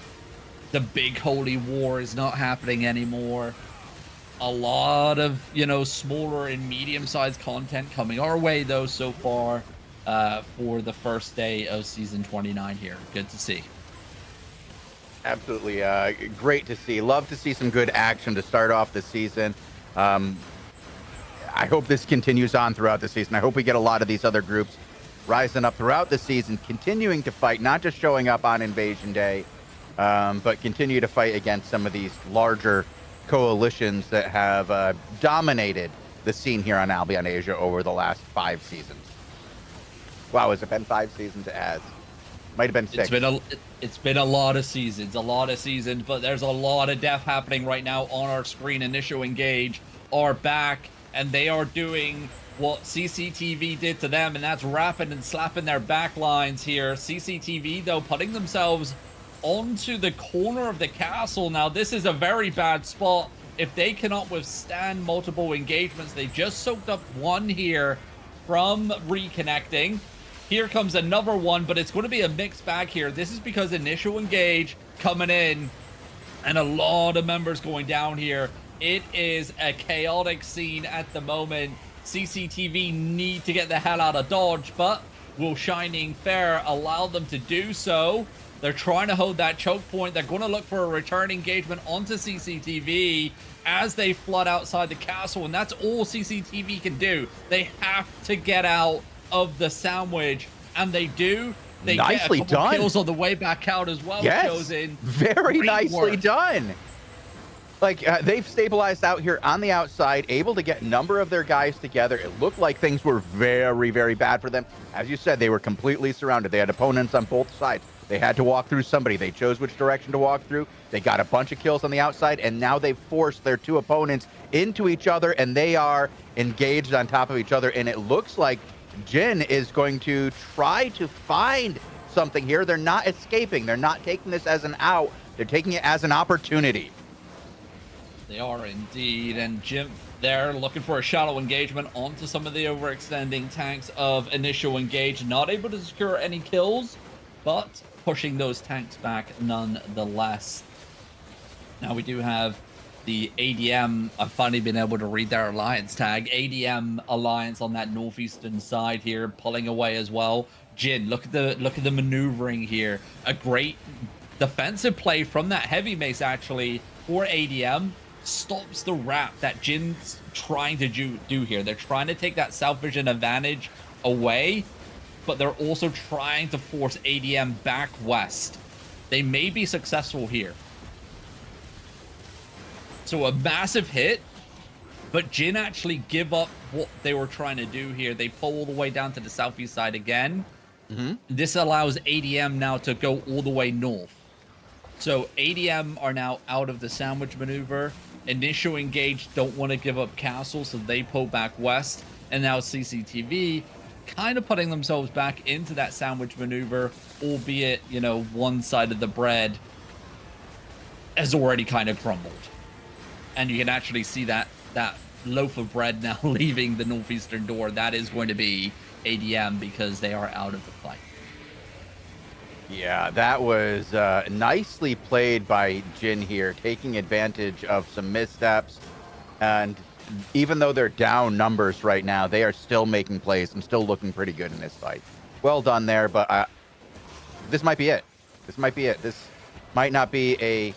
the big holy war is not happening anymore. A lot of, smaller and medium-sized content coming our way, though, so far for the first day of Season 29 here. Good to see. Absolutely great to see. Love to see some good action to start off the season. I hope this continues on throughout the season. I hope we get a lot of these other groups rising up throughout the season, continuing to fight, not just showing up on Invasion Day, but continue to fight against some of these larger coalitions that have dominated the scene here on Albion Asia over the last 5 seasons. Wow, has it been 5 seasons? It has. Might have been 6. It's been a lot of seasons, but there's a lot of death happening right now on our screen. Initial engage are back, and they are doing what CCTV did to them, and that's wrapping and slapping their back lines here. CCTV, though, putting themselves onto the corner of the castle. Now, this is a very bad spot. If they cannot withstand multiple engagements, they just soaked up one here from reconnecting. Here comes another one, but it's going to be a mixed bag here. This is because initial engage coming in and a lot of members going down here. It is a chaotic scene at the moment. CCTV need to get the hell out of Dodge, but will Shining Fair allow them to do so? They're trying to hold that choke point. They're going to look for a return engagement onto CCTV as they flood outside the castle, and that's all CCTV can do. They have to get out of the sandwich, and they do. They nicely get a couple done. Kills on the way back out as well. Yes, Chosen. very Great nicely work. done. Like, they've stabilized out here on the outside, able to get a number of their guys together. It looked like things were very, very bad for them. As you said, they were completely surrounded. They had opponents on both sides. They had to walk through somebody. They chose which direction to walk through. They got a bunch of kills on the outside, and now they've forced their 2 opponents into each other, and they are engaged on top of each other. And it looks like Jin is going to try to find something here. They're not escaping. They're not taking this as an out. They're taking it as an opportunity. They are indeed, and Jim there looking for a shallow engagement onto some of the overextending tanks of initial engage. Not able to secure any kills, but pushing those tanks back nonetheless. Now we do have the ADM. I've finally been able to read their alliance tag. ADM alliance on that northeastern side here, pulling away as well. Jin, look at the maneuvering here. A great defensive play from that heavy mace actually for ADM. stops the wrap that Jin's trying to do here. They're trying to take that South Vision advantage away, but they're also trying to force ADM back west. They may be successful here. So a massive hit, but Jin actually give up what they were trying to do here. They pull all the way down to the southeast side again. This allows ADM now to go all the way north. So ADM are now out of the sandwich maneuver. Initial engage don't want to give up castle, so they pull back west. And now CCTV kind of putting themselves back into that sandwich maneuver, albeit, you know, one side of the bread has already kind of crumbled. And you can actually see that loaf of bread now leaving the northeastern door. That is going to be ADM because they are out of the fight. Yeah, that was nicely played by Jin here, taking advantage of some missteps. And even though they're down numbers right now, they are still making plays and still looking pretty good in this fight. Well done there, but this might be it. This might be it. This might not be a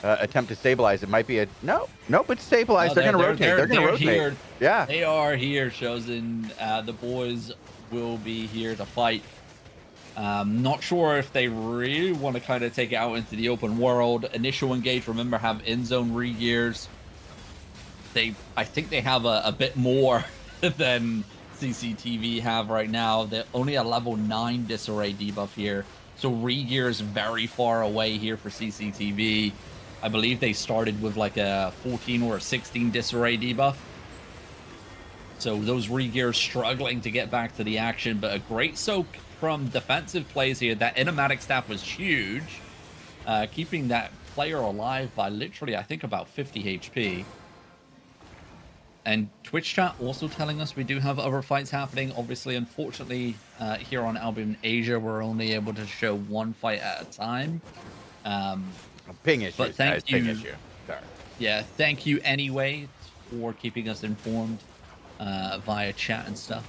attempt to stabilize. It might be a nope, it's stabilized. They're going to rotate. They're going to rotate. Here. Yeah, they are here, Chosen. The boys will be here to fight. Not sure if they really want to kind of take it out into the open world. Initial engage, remember, have in-zone re-gears. I think they have a bit more than CCTV have right now. They're only a level 9 disarray debuff here. So re-gear is very far away here for CCTV. I believe they started with like a 14 or a 16 disarray debuff. So those re-gears struggling to get back to the action, but a great soak from defensive plays here. That enigmatic staff was huge, keeping that player alive by literally, I think, about 50 HP. And Twitch chat also telling us we do have other fights happening. Obviously, unfortunately, here on Albion Asia, we're only able to show one fight at a time. Ping issue. But thank you. Ping issue. Sorry. Yeah, thank you anyway for keeping us informed via chat and stuff.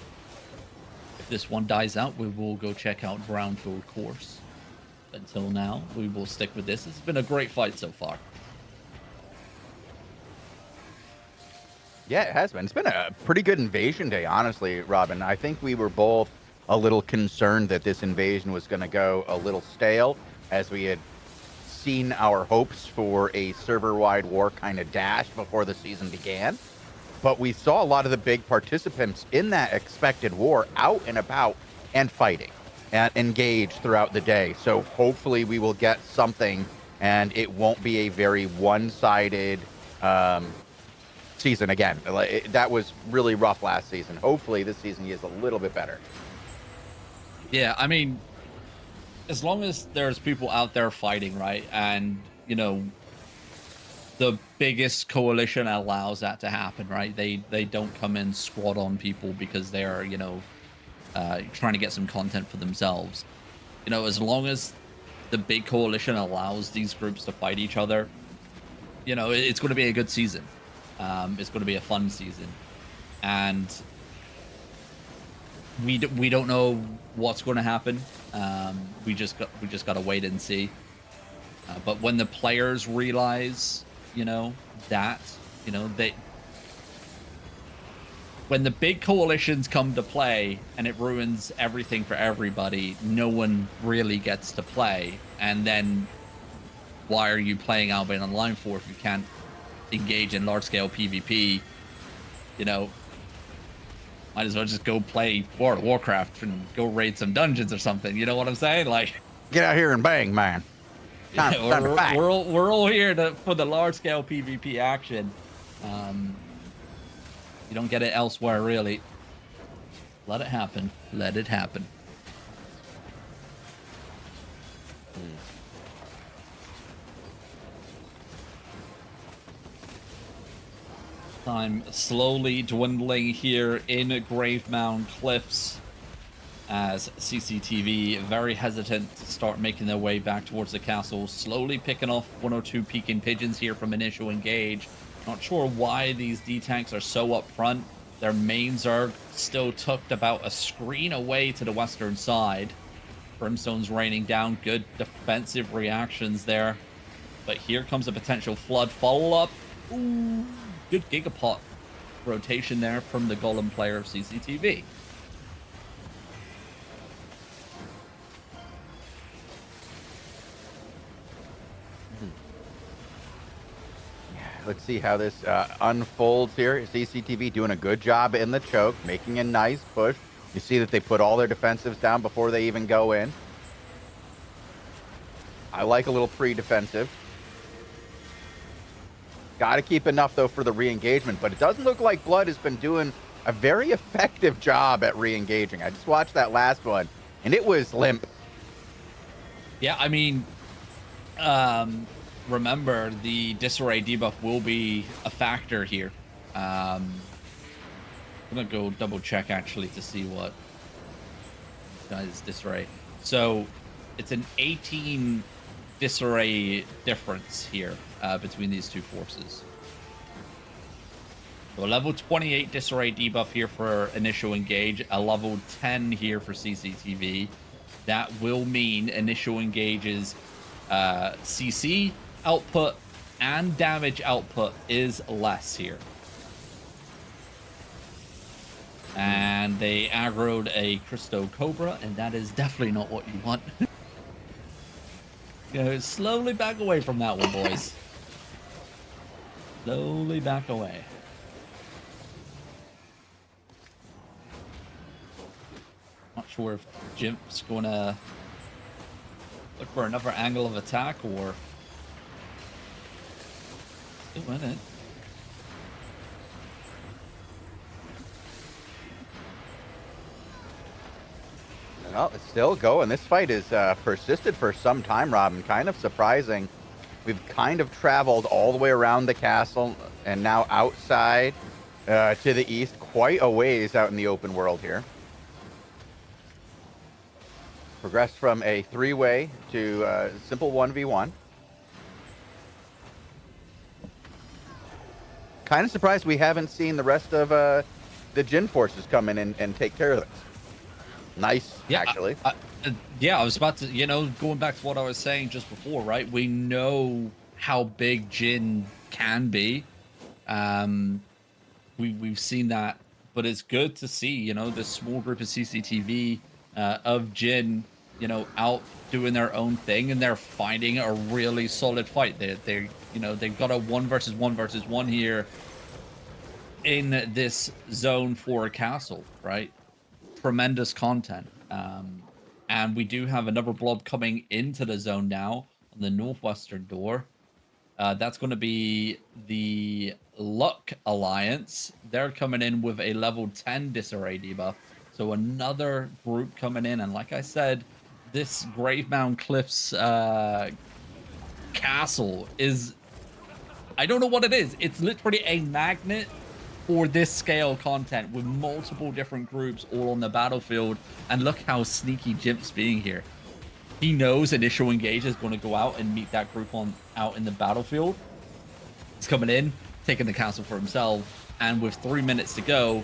If this one dies out, we will go check out Brownfield Course. Until now, we will stick with this. It's been a great fight so far. Yeah, it has been. It's been a pretty good invasion day, honestly, Robin. I think we were both a little concerned that this invasion was going to go a little stale, as we had seen our hopes for a server-wide war kind of dash before the season began. But we saw a lot of the big participants in that expected war out and about and fighting and engaged throughout the day. So hopefully we will get something, and it won't be a very one-sided season again. That was really rough last season. Hopefully this season is a little bit better. Yeah, I mean, as long as there's people out there fighting, right? And, you know, the biggest coalition allows that to happen, right? They don't come in squad on people because they're, you know, trying to get some content for themselves. You know, as long as the big coalition allows these groups to fight each other, you know, it's going to be a good season. It's going to be a fun season, and we don't know what's going to happen. We just got to wait and see. But when the players realize, you know, that, you know, when the big coalitions come to play and it ruins everything for everybody, no one really gets to play. And then why are you playing Albion Online for if you can't engage in large-scale PvP? You know, might as well just go play World of Warcraft and go raid some dungeons or something. You know what I'm saying? Like, get out here and bang, man. We're all here for the large-scale PvP action. You don't get it elsewhere, really. Let it happen. Let it happen. Time slowly dwindling here in Gravemound Cliffs, as CCTV very hesitant to start making their way back towards the castle, slowly picking off 102 Peking Pigeons here from initial engage. Not sure why these D-tanks are so up front. Their main Zerg still tucked about a screen away to the western side. Brimstone's raining down. Good defensive reactions there. But here comes a potential flood follow-up. Ooh, good Gigapot rotation there from the Golem player of CCTV. Let's see how this unfolds here. CCTV doing a good job in the choke, making a nice push. You see that they put all their defensives down before they even go in. I like a little pre-defensive. Got to keep enough, though, for the re-engagement, but it doesn't look like Blood has been doing a very effective job at re-engaging. I just watched that last one, and it was limp. Yeah, I mean, remember, the disarray debuff will be a factor here. I'm going to go double-check, actually, to see what is disarray. So it's an 18 disarray difference here between these two forces. So a level 28 disarray debuff here for initial engage, a level 10 here for CCTV. That will mean initial engage's CC output and damage output is less here. And they aggroed a Christo Cobra, and that is definitely not what you want. Go slowly back away from that one, boys. Slowly back away. Not sure if Jimp's gonna look for another angle of attack or still in it. Well, it's still going. This fight has persisted for some time, Robin. Kind of surprising. We've kind of traveled all the way around the castle and now outside to the east, quite a ways out in the open world here. Progressed from a three-way to a simple 1v1. Kind of surprised we haven't seen the rest of the Jin forces come in and take care of this. Nice, yeah, actually. Yeah, I was about to, going back to what I was saying just before, right? We know how big Jin can be. We've seen that, but it's good to see, this small group of CCTV of Jin, out doing their own thing, and they're fighting a really solid fight. They've got a 1 versus 1 versus 1 here in this zone for a castle, right? Tremendous content. And we do have another blob coming into the zone now on the northwestern door. That's going to be the Luck Alliance. They're coming in with a level 10 disarray debuff. So another group coming in. And like I said, this Gravemound Cliffs castle is... I don't know what it is. It's literally a magnet for this scale content with multiple different groups all on the battlefield. And look how sneaky Jimp's being here. He knows initial engage is going to go out and meet that group out in the battlefield. He's coming in, taking the castle for himself. And with 3 minutes to go,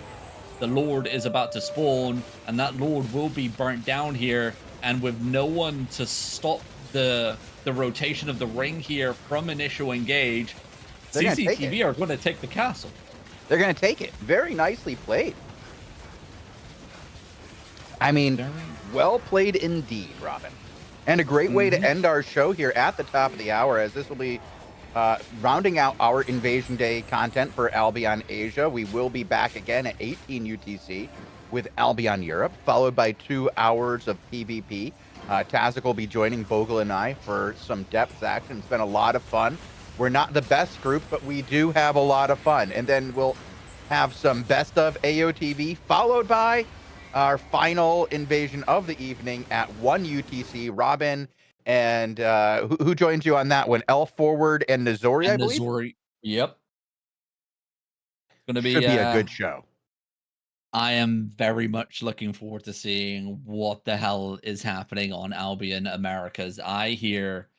the Lord is about to spawn, and that Lord will be burnt down here. And with no one to stop the rotation of the ring here from initial engage, CCTV are going to take the castle. They're going to take it. Very nicely played. I mean, well played indeed, Robin. And a great way to end our show here at the top of the hour, as this will be rounding out our Invasion Day content for Albion Asia. We will be back again at 18 UTC with Albion Europe, followed by 2 hours of PvP. Tazik will be joining Bogle and I for some depth action. It's been a lot of fun. We're not the best group, but we do have a lot of fun. And then we'll have some best of AOTV, followed by our final invasion of the evening at 1 UTC. Robin and who joins you on that one? L Forward and Nazori, I believe? Nazori, yep. Should be a good show. I am very much looking forward to seeing what the hell is happening on Albion Americas. I hear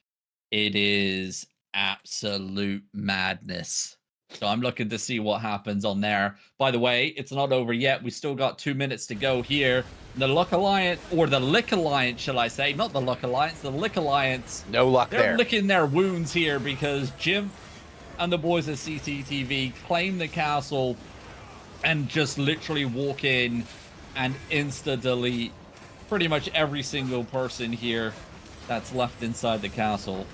it is absolute madness. So I'm looking to see what happens on there. By the way, it's not over yet. We still got 2 minutes to go here. The Luck Alliance, or the Lick Alliance, shall I say? Not the Luck Alliance, the Lick Alliance. No luck there. They're licking their wounds here because Jim and the boys at CCTV claim the castle and just literally walk in and insta-delete pretty much every single person here that's left inside the castle.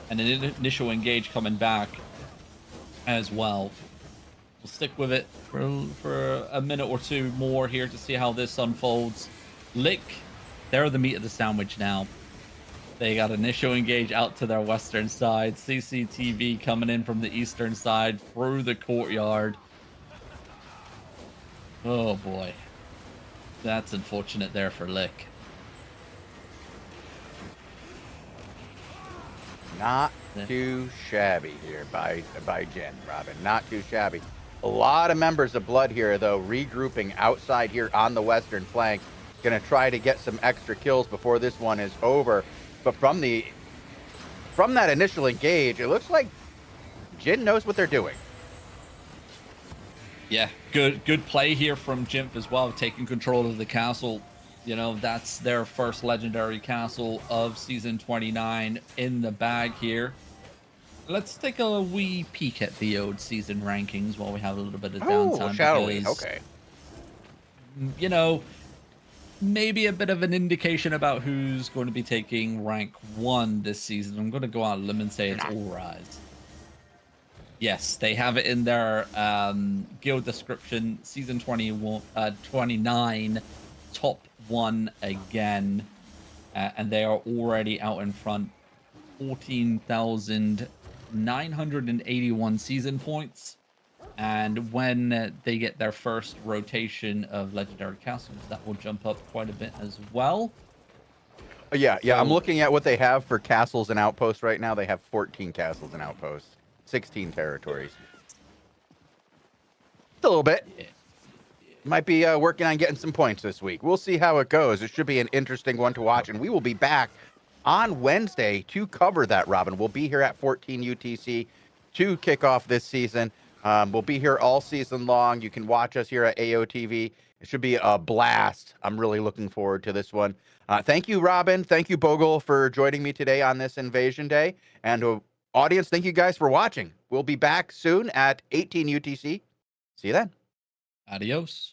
And an initial engage coming back as well. We'll stick with it for a minute or two more here to see how this unfolds. Lick, they're the meat of the sandwich now. They got initial engage out to their western side. CCTV coming in from the eastern side through the courtyard. Oh boy. That's unfortunate there for Lick. Not too shabby here by Jin, Robin. Not too shabby. A lot of members of Blood here, though, regrouping outside here on the western flank. Going to try to get some extra kills before this one is over. But from that initial engage, it looks like Jin knows what they're doing. Yeah, good play here from Jimp as well, taking control of the castle. You know, that's their first legendary castle of season 29 in the bag here. Let's take a wee peek at the old season rankings while we have a little bit of downtime. Oh, shall we? Okay. You know, maybe a bit of an indication about who's going to be taking rank 1 this season. I'm going to go out on a limb and say it's All Rise. Yes, they have it in their guild description. Season 29, top 1 again. And they are already out in front. 14,981 season points. And when they get their first rotation of legendary castles, that will jump up quite a bit as well. Yeah. I'm looking at what they have for castles and outposts right now. They have 14 castles and outposts. 16 territories. A little bit. Might be working on getting some points this week. We'll see how it goes. It should be an interesting one to watch, and we will be back on Wednesday to cover that, Robin. We'll be here at 14 UTC to kick off this season. We'll be here all season long. You can watch us here at AOTV. It should be a blast. I'm really looking forward to this one. Thank you, Robin. Thank you, Bogle, for joining me today on this Invasion Day. And audience, thank you guys for watching. We'll be back soon at 18 UTC. See you then. Adios.